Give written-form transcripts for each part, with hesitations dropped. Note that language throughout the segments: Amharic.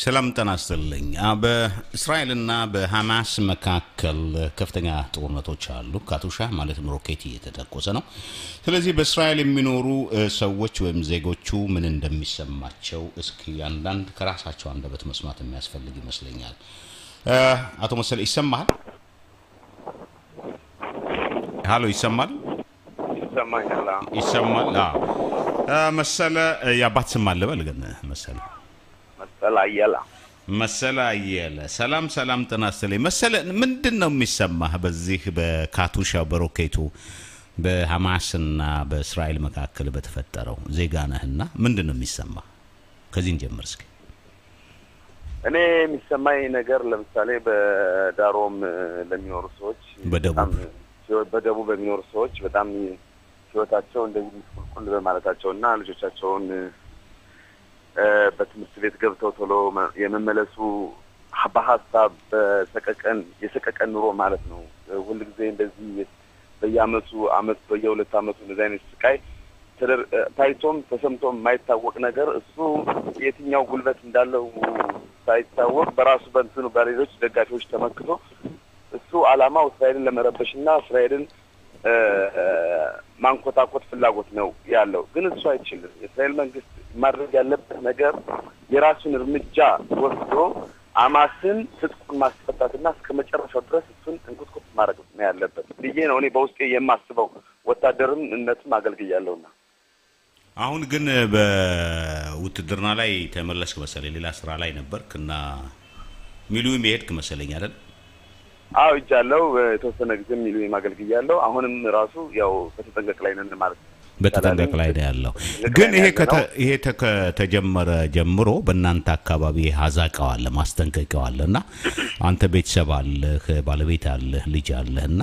ሰላም ተናስተልኝ በእስራኤልና በሐማስ መካከል ከፍተኛ ጦርነቶች አሉ ካቱሻ ማለት ሮኬት እየተተኮሰ ነው ስለዚህ በእስራኤል የሚኖሩ ሰዎች ወይም ዜጎቹ ምን እንደሚሰማቸው እስኪ አንዳንድ ከራሳቸው አንደበት መስማት የሚያስፈልግ ይመስለኛል አቶ መሰለ ይሰማል ሃሎ ይሰማል ይሰማል መሰለ ያባት ስማል በልገነ መሰለ መሰለ አየለ ሰላም ተናስተልኝ መሰለ ምንድነው የሚሰማህ በዚህ በካቱሻ በሮኬቱ በሐማስና በእስራኤል መካከል በተፈጠረው ዜጋ ነህና ምንድነው የሚሰማህ ከዚህ እንጀምር እስኪ እኔ የሚሰማኝ ነገር ለምሳሌ በዳሮም ለሚኖሩ ሰዎች በደቡብ በሚኖሩ ሰዎች በጣም ህይወታቸው እንደዚህ ምስቁልቁል በማለታቸውና ልጆቻቸውን በትምህርት ቤት ገብተው ቶሎ የመመለሱ በሐሳብ የሰቀቀን ኑሮ ማለት ነው ሁሉ ጊዜ እንደዚህ በየአመቱ በየሁለት አመቱ እንደዚህ አይነት ስቃይ ታይቶም ተሰምቶም የማይታወቅ ነገር እሱ የትኛው ጉልበት እንዳለው ሳይታወቅ በራሱ በእንትኑ በሌሎች ደጋፊዎች ተመክቶ እሱ አላማው እስራኤልን ለመረበሽና እስራኤልን ማንኮታኮት ፍላጎት ነው ያለው ግን እሱ አይችልም የእስራኤል መንግስት ማድረግ ያለበት ነገር የራሱን እርምጃ ወስዶ ሐማስን ትጥቁን ማስፈታትና እስከመጨረሻው ድረስ እሱን እንኩትኩት ማድረግ ነው ያለበት ልጄ ነው እኔ በውስጤ የማስበው ወታደርም እነቱም አገልግያለሁና አሁን ግን በውትድርና ላይ ተመለስክ መሰለኝ ሌላ ስራ ላይ ነበርክና ሚሊዮን መሄድክ መሰለኝ አይደል አው ይጃለው የተወሰነ ጊዜ ሚሊዮን ማገልግያለሁ አሁንም ራሱ ያው በተጠንቀቅ ላይ ነን ማለት በተጠንቀቅ ላይ ያለው ግን ይሄ ተጀመረ ጀምሮ በእናንተ አካባቢ ሀዛቃዋል ማስጠንቀቂያዋልና አንተ ቤተሰብ አለህ ባለቤት አለህ ልጅ አለህና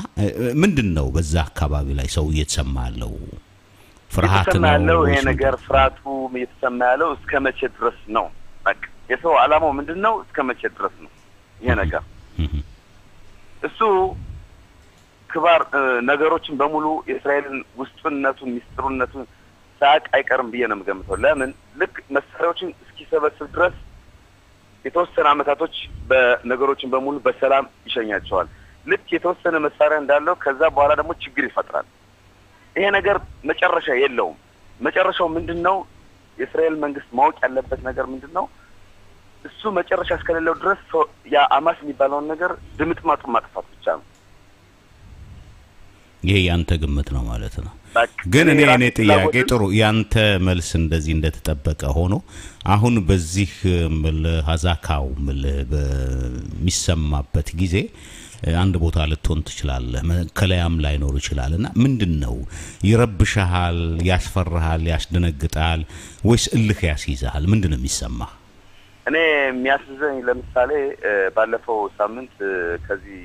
ምንድነው በዛ አካባቢ ላይ ሰው እየተሰማለው ፍርሃት ነው ይሄ ነገር ፍራቱ እየተሰማያለው እስከመቼ ድረስ ነው በቃ የሰው አላማው ምንድነው እስከመቼ ድረስ ነው ይሄ ነገር እሱ ክባር ነገሮችን በሙሉ እስራኤልን ውስጥነቱን ሚስጥሩነቱን ሳቅ አይቀርም ብዬ ነው የምገምተው ለምን ልክ መሳሪያዎችን እስኪሰበስብ ድረስ የተወሰነ አመታቶች በነገሮችን በሙሉ በሰላም ይሸኛቸዋል ልክ የተወሰነ መሳሪያ እንዳለው ከዛ በኋላ ደግሞ ችግር ይፈጥራል ይሄ ነገር መጨረሻ የለውም መጨረሻው ምንድነው የእስራኤል መንግስት ማወቅ ያለበት ነገር ምንድነው እሱ መጨረሻ እስከሌለው ድረስ ያ ሐማስ የሚባለው ነገር ድምጥማጡ ማጥፋት ብቻ ነው ይሄ ያንተ ግምት ነው ማለት ነው ግን እኔ ጥያቄ ጥሩ ያንተ መልስ እንደዚህ እንደተጠበቀ ሆኖ አሁን በዚህ ለሐዛካው በሚሰማበት ጊዜ አንድ ቦታ ልትሆን ትችላለህ መከለያም ላይ ኖር ይችላልና ምንድነው ይረብሻል ያስፈራሃል ያስደነግጣል ወይስ እልህ ያስይዛል ምንድነው የሚሰማ እኔ የሚያስዘኝ ለምሳሌ ባለፈው ሳምንት ከዚህ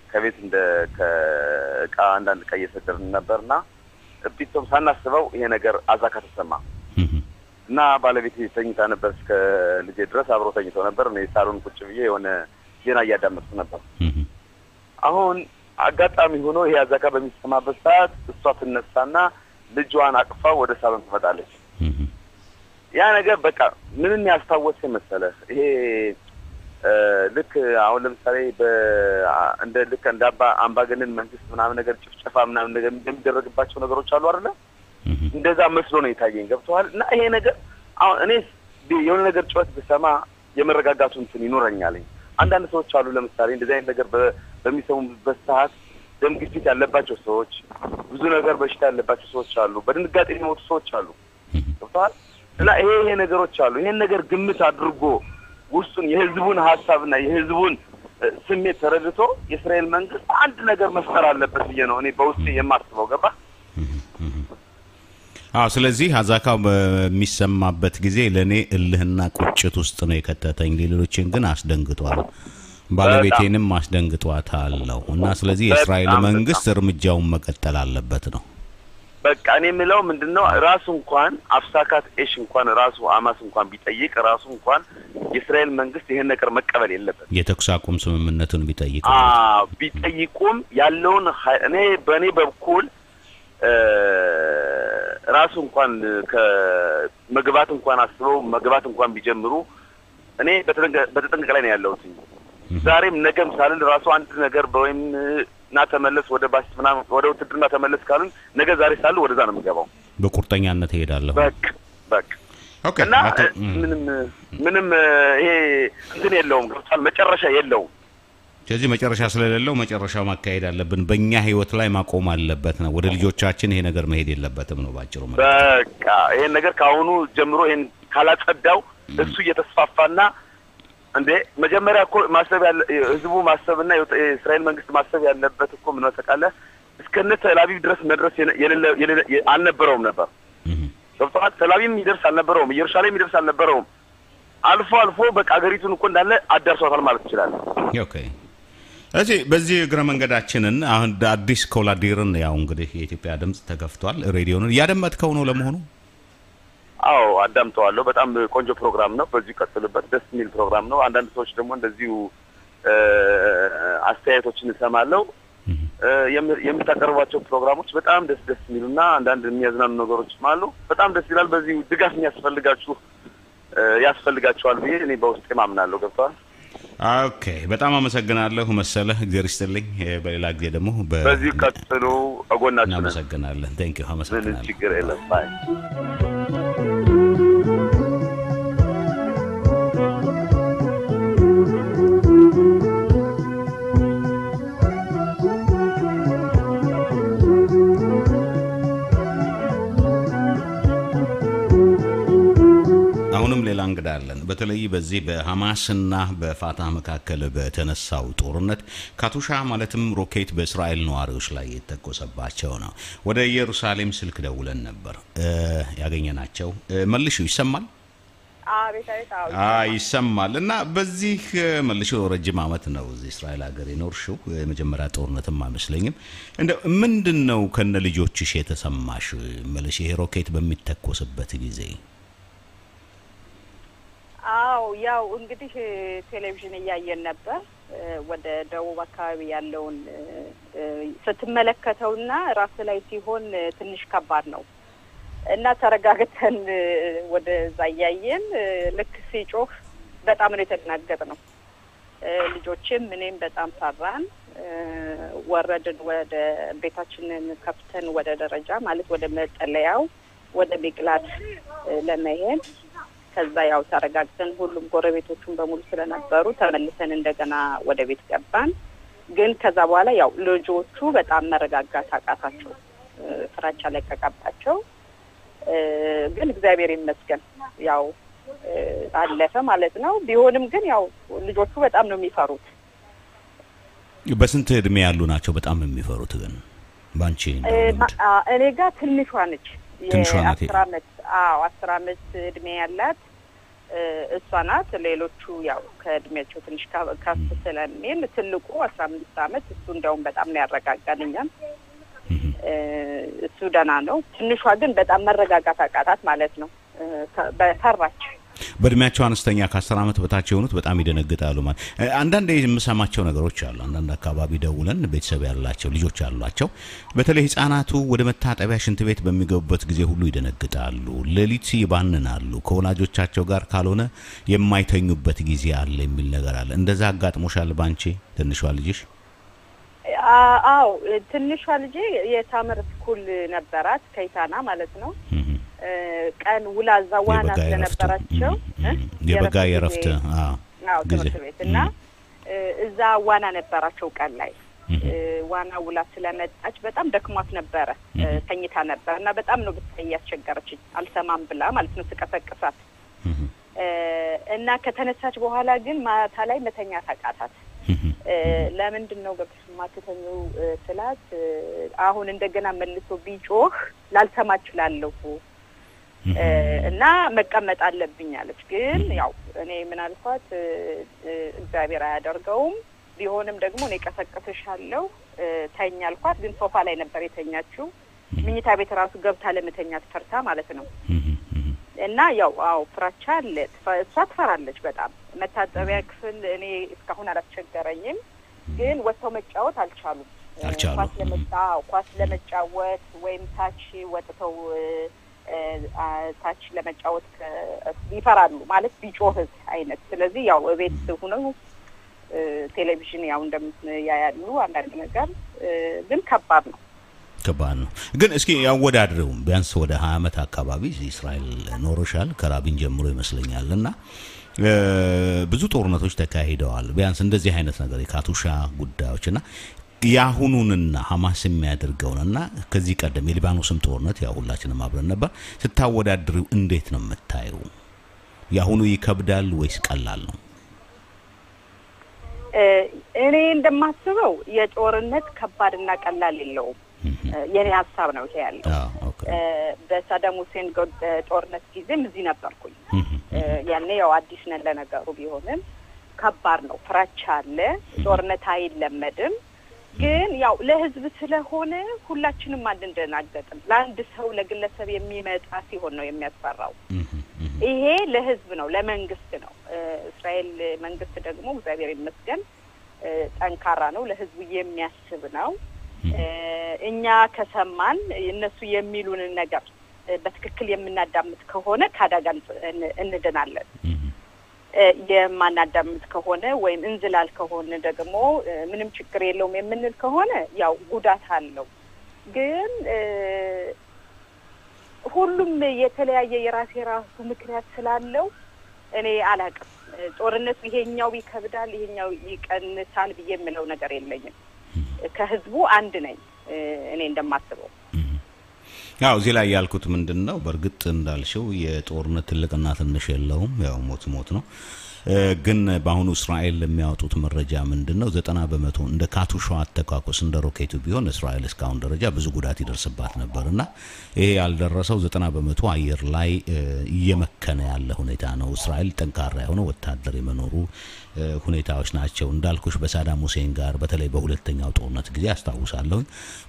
ከቤት እንደ ከቃ አንዳንድ ቀየሰደርን ነበርና ቢቶም ሳናስበው ይሄ ነገር አዛካ ተሰማ እና ባለቤቴ ተኝታ ነበር እስከ ልጄ ድረስ አብሮ ተኝቶ ነበር እኔ ሳሎን ቁጭ ብዬ የሆነ ዜና እያዳመጥኩ ነበር አሁን አጋጣሚ ሆኖ ይሄ አዛካ በሚሰማበት ሰዓት እሷ ተነሳና ልጇን አቅፋ ወደ ሳሎን ትመጣለች ያ ነገር በቃ ምንም ያስታወሰ መሰለህ ይሄ ልክ አሁን ለምሳሌ እንደ ልክ እንደ አምባገነን መንግስት ምናምን ነገር ጭፍጨፋ ምናምን ነገር እንደሚደረግባቸው ነገሮች አሉ አይደል እንደዛ መስሎ ነው የታየኝ ገብቷል እና ይሄ ነገር አሁን እኔ የሆነ ነገር ጭወት በሰማ የመረጋጋቱ እንትን ይኖርኛል አንዳንድ ሰዎች አሉ ለምሳሌ እንደዚህ አይነት ነገር በሚሰሙበት ሰዓት ደም ግፊት ያለባቸው ሰዎች ብዙ ነገር በሽታ ያለባቸው ሰዎች አሉ በድንጋጤ የሚሞቱ ሰዎች አሉ ገብቷል እና ይሄ ነገሮች አሉ ይሄን ነገር ግምት አድርጎ ውስጡን የህዝቡን ሐሳብና የህዝቡን ስሜት ተረድቶ የእስራኤል መንግስት አንድ ነገር መፍጠር አለበት ብዬ ነው እኔ በውስጤ የማስበው ገባ ስለዚህ ሐዛካው በሚሰማበት ጊዜ ለኔ እልህና ቁጭት ውስጥ ነው የከተተኝ ሌሎችን ግን አስደንግጧል ባለቤቴንም አስደንግጧታል እና ስለዚህ የእስራኤል መንግስት እርምጃውን መቀጠል አለበት ነው በቃ እኔ የምለው ምንድነው ራሱ እንኳን አፍሳካት ኤሽ እንኳን ራሱ አማስ እንኳን ቢጠይቅ ራሱ እንኳን የእስራኤል መንግስት ይሄን ነገር መቀበል የለበትም የተኩስ አቁም ስምምነቱን ቢጠይቅ ቢጠይቁም ያለውን እኔ በኔ በኩል ራሱ እንኳን ከመግባት እንኳን አስበው መግባት እንኳን ቢጀምሩ እኔ በተጠንቀቅ ላይ ነው ያለሁት ዛሬም ነገም ሳልል ራሱ አንድ ነገር በወይም ና ተመለስ ወደ ባስ ምናምን ወደ ውትድርና ተመለስ ካሉን ነገ ዛሬ ሳሉ ወደዛ ነው የምገባው በቁርጠኛነት ሄዳለሁ በቃ ኦኬ እና ምንም ይሄ እንትን የለውም ገብቷል መጨረሻ የለውም ስለዚህ መጨረሻ ስለሌለው መጨረሻው ማካሄድ አለብን በእኛ ህይወት ላይ ማቆም አለበት ነው ወደ ልጆቻችን ይሄ ነገር መሄድ የለበትም ነው ባጭሩ በቃ ይሄ ነገር ካሁኑ ጀምሮ ይሄን ካላጸዳው እሱ እየተስፋፋና እንዴ መጀመሪያ እኮ ማሰብ ያለ ህዝቡ ማሰብና የእስራኤል መንግስት ማሰብ ያለበት እኮ ምን ተቃለ እስከነ ተላቪቭ ድረስ መድረስ አልነበረውም ነበር ገብቷል ተላቪቭም ይደርስ አልነበረውም ኢየሩሳሌም ይደርስ አልነበረውም አልፎ በቃ ሀገሪቱን እኮ እንዳለ አዳርሷታል ማለት ይችላል ኦኬ በዚህ እግረ መንገዳችንን አሁን አዲስ ኮላዲርን ያው እንግዲህ የኢትዮጵያ ድምጽ ተከፍቷል ሬዲዮን ያደመጥከው ነው ለመሆኑ አዎ አዳምጠዋለሁ በጣም ቆንጆ ፕሮግራም ነው በዚህ ቀጥሉበት ደስ የሚል ፕሮግራም ነው አንዳንድ ሰዎች ደግሞ እንደዚሁ አስተያየቶችን ሰማለው የምታቀርቧቸው ፕሮግራሞች በጣም ደስ የሚሉና አንዳንድ የሚያዝናኑ ነገሮች አሉ በጣም ደስ ይላል በዚህ ድጋፍ ያስፈልጋቸዋል ብዬ እኔ በውስጤ ማምናለሁ ገብቷል ኦኬ በጣም አመሰግናለሁ መሰለህ እግዚአብሔር ይስጥልኝ በሌላ ጊዜ ደግሞ በዚህ ቀጥሉ አጎናችሁ አመሰግናለሁ ቴንክ ዩ አመሰግናለሁ ችግር የለም ባይ አሁንም ሌላ እንግዳለን በተለይ በዚህ በሐማስና በፋታህ መካከል በተነሳው ጦርነት ካቱሻ ማለትም ሮኬት በእስራኤል ነዋሪዎች ላይ የተተኮሰባቸው ነው ወደ ኢየሩሳሌም ስልክ ደውለን ነበር ያገኘናቸው መልሹ ይሰማል ይሰማል እና በዚህ መልሹ ረጅም አመት ነው እዚህ እስራኤል ሀገር የኖርሽው የመጀመሪያ ጦርነትም አይመስለኝም እንደ ምንድነው ከነ ልጆችሽ የተሰማሽ መልሽ ይሄ ሮኬት በሚተኮስበት ጊዜ አው ያው እንግዲህ ቴሌቪዥን ያያየን ነበር ወደ ደቡብ አካባቢ ያለውን ስትመለከተውና ራስ ላይ ሲሆን ትንሽ ከባድ ነው እና ተረጋግተን ወደ ዛያየን ልክ ሲጮህ በጣም ነው የተናገርነው ልጆችም ምንም በጣም ፈራን ወረድን ወደ ቤታችንን ከፍተን ወደ ደረጃ ማለት ወደ መጠለያው ወደ ሚቅላት ለመሄድ ከዛ ያው ተረጋግተን ሁሉም ጎረቤቶቹን በሙሉ ስለነበሩ ተመልሰን እንደገና ወደ ቤት ገባን ግን ከዛ በኋላ ያው ልጆቹ በጣም መረጋጋት አቃታቸው ፍራቻ ለቀቀባቸው ግን እግዚአብሔር ይመስገን ያው አለፈ ማለት ነው ቢሆንም ግን ያው ልጆቹ በጣም ነው የሚፈሩት በስንት እድሜ ያሉ ናቸው በጣም የሚፈሩት ግን ባንቺ እኔ ጋር ትንሿ ነች የ10 አመት 10 አመት እድሜ ያላት እሷ ናት ሌሎቹ ያው ከእድሜያቸው ትንሽ ከፍ ስለሚል ትልቁ 15 አመት እሱ እንደውም በጣም ነው ያረጋጋልኛል እሱ ደና ነው ትንሿ ግን በጣም መረጋጋት አቃታት ማለት ነው በፈራች በእድሜያቸው አነስተኛ ከ10 አመት በታች የሆኑት በጣም ይደነግጣሉ ማለት አንዳንድ የምሰማቸው ነገሮች አሉ አንዳንድ አካባቢ ደውለን ቤተሰብ ያላቸው ልጆች አሏቸው በተለይ ህፃናቱ ወደ መታጠቢያ ሽንት ቤት በሚገቡበት ጊዜ ሁሉ ይደነግጣሉ ሌሊት ይባንናሉ ከወላጆቻቸው ጋር ካልሆነ የማይተኙበት ጊዜ አለ የሚል ነገር አለ እንደዛ አጋጥሞሻል ባንቺ ትንሿ ልጅሽ አው ትንሿ ልጅ የታምር ስኩል ነበራት ከይታና ማለት ነው ቀን ውላዛ ዋና ስለነበራቸው የበጋ የረፍት ግዝቤትና እዛ ዋና ነበራቸው ቀን ላይ ዋና ውላ ስለመጣች በጣም ደክሟት ነበር ተኝታ ነበርና በጣም ነው ብትይ ያስቸገረችኝ አልሰማም ብላ ማለት ነው ተቀፈቀፋት እና ከተነሳች በኋላ ግን ማታ ላይ መተኛ ታቃታት ለምንድነው በስማተተኙ ስላት አሁን እንደገና መልሶ ቢጮህ ላልሰማ ይችላልው እና መቀመጥ አለብኝ አለች ግን ያው እኔ ምን አልኳት እግዚአብሔር አያደርገውም ቢሆንም ደግሞ እኔ ቀሰቀስሻለሁ ተኛልኳት ግን ሶፋ ላይ ነበር የተኛችው ምኝታ ቤት ራሱ ገብታ ለመተኛት ፈርታ ማለት ነው እና ያው ፍራቻ አለ ትፈራለች በጣም መታጠቢያ ክፍል እኔ እስካሁን አላስቸገረኝም ግን ወጥተው መጫወት አልቻሉም ኳስ ለመጫወት ወይም ታች ወጥተው ታች ለመጫወት ይፈራሉ ማለት ቢጮህስ አይነት ስለዚህ ያው ቤት ሆነው ቴሌቪዥን ያው እንደምያያሉ አንዳንድ ነገር ግን ከባድ ነው ግን እስኪ ያወዳድረው ቢያንስ ወደ 20 አመት አካባቢ እስራኤል ኖሮሻል ከራቢን ጀምሮ ይመስለኛልና ብዙ ጦርነቶች ተካሂደዋል ቢያንስ እንደዚህ አይነት ነገር የካቱሻ ጉዳዮችና ያሁኑንና ሐማስ የሚያደርገውና ከዚህ ቀደም የሊባኖስም ጦርነት ያው ሁላችንም አብረን ነበር ስታወዳድሪው እንዴት ነው የምታየው ያሁኑ ይከብዳል ወይስ ቀላል ነው እኔ እንደማስበው የጦርነት ከባድና ቀላል የለውም የኔ ሐሳብ ነው ይሄ ያለው በሳዳም ሁሴን ጦርነት ጊዜም እዚህ ነበርኩኝ ያኔ ያው አዲስ ነን ለነገሩ ቢሆንም ከባድ ነው ፍራቻ አለ ጦርነት አይለመድም ግን ያው ለህዝብ ስለሆነ ሁላችንም አንደናገጥም ለአንድ ሰው ለግለሰብ የሚመጣ ሲሆን ነው የሚያስፈራው ይሄ ለህዝብ ነው ለመንግስት ነው እስራኤል መንግስት ደግሞ እግዚአብሔር ይመስገን ጠንካራ ነው ለህዝቡ የሚያስብ ነው እኛ ከሰማን እነሱ የሚሉን ነገር በትክክል የምናዳምጥ ከሆነ ካዳጋ እንደናለን የማናዳምጥ ከሆነ ወይም እንዝላል ከሆነ ደግሞ ምንም ችግር የለውም የምንል ከሆነ ያው ጉዳት አለው ግን ሁሉም የተለያየ የራሱ ምክንያት ስላለው እኔ አላቅም ጦርነት ይሄኛው ይከብዳል ይሄኛው ይቀንሳል በየምለው ነገር የለኝም ከህዝቡ አንድ ነኝ እኔ እንደማስበው ያው እዚህ ላይ ያልኩት ምንድነው በርግጥ እንዳልሽው የጦርነት ትልቅና ትንሽ የለውም ያው ሞት ነው ግን በአሁኑ እስራኤል የሚያወጡት መረጃ ምንድነው 90% እንደ ካቱሻው አተካኮስ እንደ ሮኬቱ ቢሆን እስራኤል እስካሁን ደረጃ ብዙ ጉዳት ይደርስባት ነበርና ይሄ ያልደረሰው 90% አየር ላይ እየመከነ ያለ ሁኔታ ነው እስራኤል ጠንካራ የሆነ ወታደር የመኖሩ ሁኔታዎች ናቸው እንዳልኩሽ በሳዳም ሁሴን ጋር በተለይ በሁለተኛው ጦርነት ጊዜ አስተዋውሳለሁ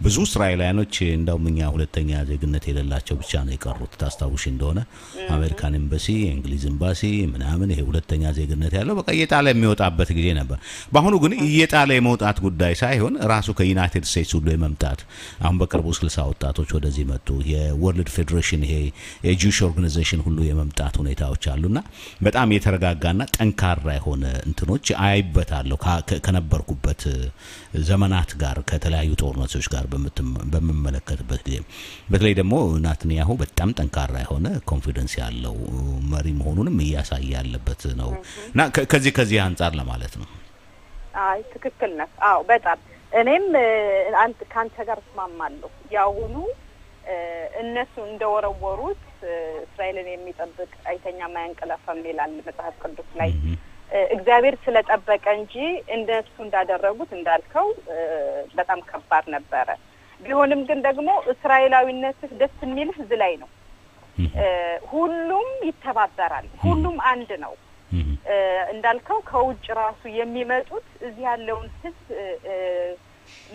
ብዙ እስራኤላውያኖች እንደውምኛ ሁለተኛ ዜግነት የሌላቸው ብቻ ነው የቀሩት ታስታውሽ እንደሆነ አሜሪካን ኤምባሲ እንግሊዝ ኤምባሲ ምናምን ይሄ ሁለተኛ ዜግነት ያለው በቃ የጣለ የሚወጣበት ጊዜ ነበር በአሁኑ ግን የጣለ የመውጣት ጉዳይ ሳይሆን ራሱ ከዩናይትድ ስቴትስ ሁሉ የመምጣት አሁን በቅርቡ 60 ወጣቶች ወደዚህ መጡ የወርልድ ፌደሬሽን ይሄ የጁዊሽ ኦርጋናይዜሽን ሁሉ የመምጣት ሁኔታዎች አሉና በጣም የተረጋጋና ጠንካራ የሆነ እንትኖች አይበታለሁ ከነበርኩበት ዘመናት ጋር ከተለያዩ ጦርነቶች ጋር በመመለከትበት ጊዜ በተለይ ደግሞ ናትንያሁ በጣም ጠንካራ የሆነ ኮንፊደንስ ያለው መሪ መሆኑንም ያሳያል ያለበት ነው እና ከዚህ አንፃር ለማለት ነው አይ ትክክል ነው አዎ በጣም እኔም ካንተ ጋር ተስማማለሁ ያውኑ እነሱ እንደወረወሩት እስራኤልን የሚጠብቅ አይተኛ ማያንቀላፋም ይላል መጽሐፍ ቅዱስ ላይ እግዚአብሔር ስለጠበቀ እንጂ እንደሱ እንዳደረጉት እንዳልከው በጣም ከባድ ነበር ቢሆንም ግን ደግሞ እስራኤላዊነት ደስ የሚልህ ዝላይ ነው ሁሉም ይተባበራል ሁሉም አንድ ነው እንዳልከው ከውጭ ራሱ የሚመጡት እዚህ ያለውን ህዝብ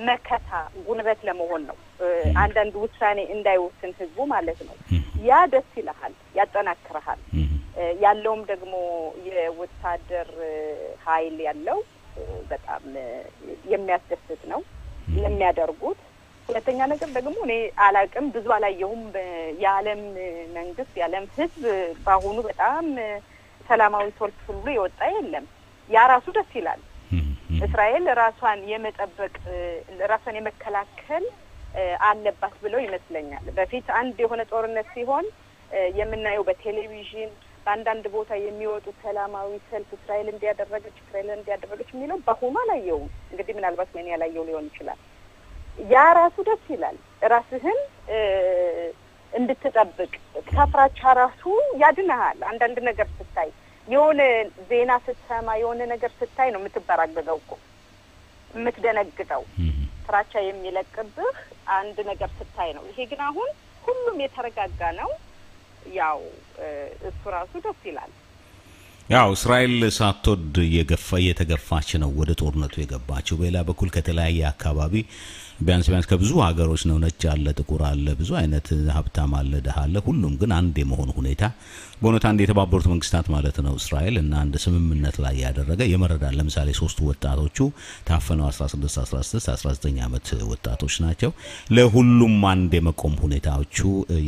መከታ ጉንበት ለመሆን ነው አንዳንድ ውሳኔ እንዳይወስን ህዝቡ ማለት ነው ያ ደስ ይላል ያጠናክራል ያለውም ደግሞ የወታደር ኃይል ያለው በጣም የሚያስደስት ነው የሚያደርጉት ሁለተኛ ነገር ደግሞ እኔ አላቅም ብዙ አላየሁም የዓለም መንግስት የዓለም ህዝብ ባሁኑ በጣም ሰላማዊ ሰልፍ ሁሉ የወጣ የለም ያ ራሱ ደስ ይላል እስራኤል ራሷን የመጠበቅ ራሷን የመከላከል አለባት ብለው ይመስለኛል በፊት አንድ የሆነ ጦርነት ሲሆን የምናየው በቴሌቪዥን በአንዳንድ ቦታ የሚወጡ ሰላማዊ ሰልፍ እስራኤል እንዲያደረገች የሚለው ባሁኑ አላየሁም እንግዲህ ምናልባት ምን ያላየው ሊሆን ይችላል ያ ራሱ ደስ ይላል ራስህን እንድትጠብቅ ከፍራቻ ራሱ ያድናል አንዳንድ ነገር ስታይ የሆነ ዜና ስትሰማ የሆነ ነገር ስታይ ነው የምትበራገገው እኮ የምትደነግጠው ፍራቻ የሚለቅብህ አንድ ነገር ስታይ ነው ይሄ ግን አሁን ሁሉም የተረጋጋ ነው ያው እሱ ራሱ ደስ ይላል ያው እስራኤል ሳትወድ እየተገፋች ነው ወደ ጦርነቱ የገባችው በሌላ በኩል ከተለያየ አካባቢ ቢያንስ ከብዙ ሀገሮች ነው ነጭ አለ ጥቁር አለ ብዙ አይነት ሀብታም አለ ደሃ አለ ሁሉም ግን አንድ የመሆኑ ሁኔታ በእውነት አንድ የተባበሩት መንግስታት ማለት ነው እስራኤል እና አንድ ስምምነት ላይ ያደረገ የመረዳል ለምሳሌ ሶስቱ ወጣቶቹ ታፈነው 16 16 19 አመት ወጣቶች ናቸው ለሁሉም አንድ የመቆም ሁኔታዎቹ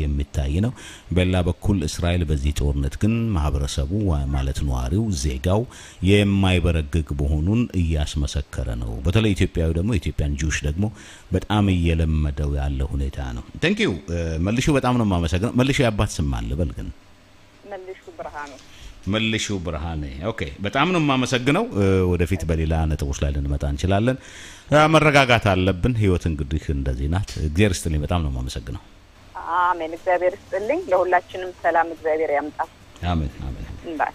የሚታይ ነው በላ በኩል እስራኤል በዚህ ጦርነት ግን ማህበረሰቡ ማለት ነዋሪው ዜጋው የማይበረግግ መሆኑን እያስመሰከረ ነው በተለይ ኢትዮጵያው ደግሞ ኢትዮጵያን ጁሽ ደግሞ በጣም እየለመደው ያለ ሁኔታ ነው ታንክ ዩ መልሹ በጣም ነው ማመሰግነው መልሹ ያባት ስም አለ በልግን መልሹ ብርሃኔ ኦኬ በጣም ነው ማመሰግነው ወደፊት በሌላ ነጥቦች ላይ ልንመጣ እንችላለን መረጋጋት አለብን ህይወት እንግዲህ እንደዚህ ናት እግዚአብሔር ይስጥልኝ በጣም ነው ማመሰግነው አሜን እግዚአብሔር ይስጥልኝ ለሁላችንም ሰላም እግዚአብሔር ያምጣ አሜን አሜን ባይ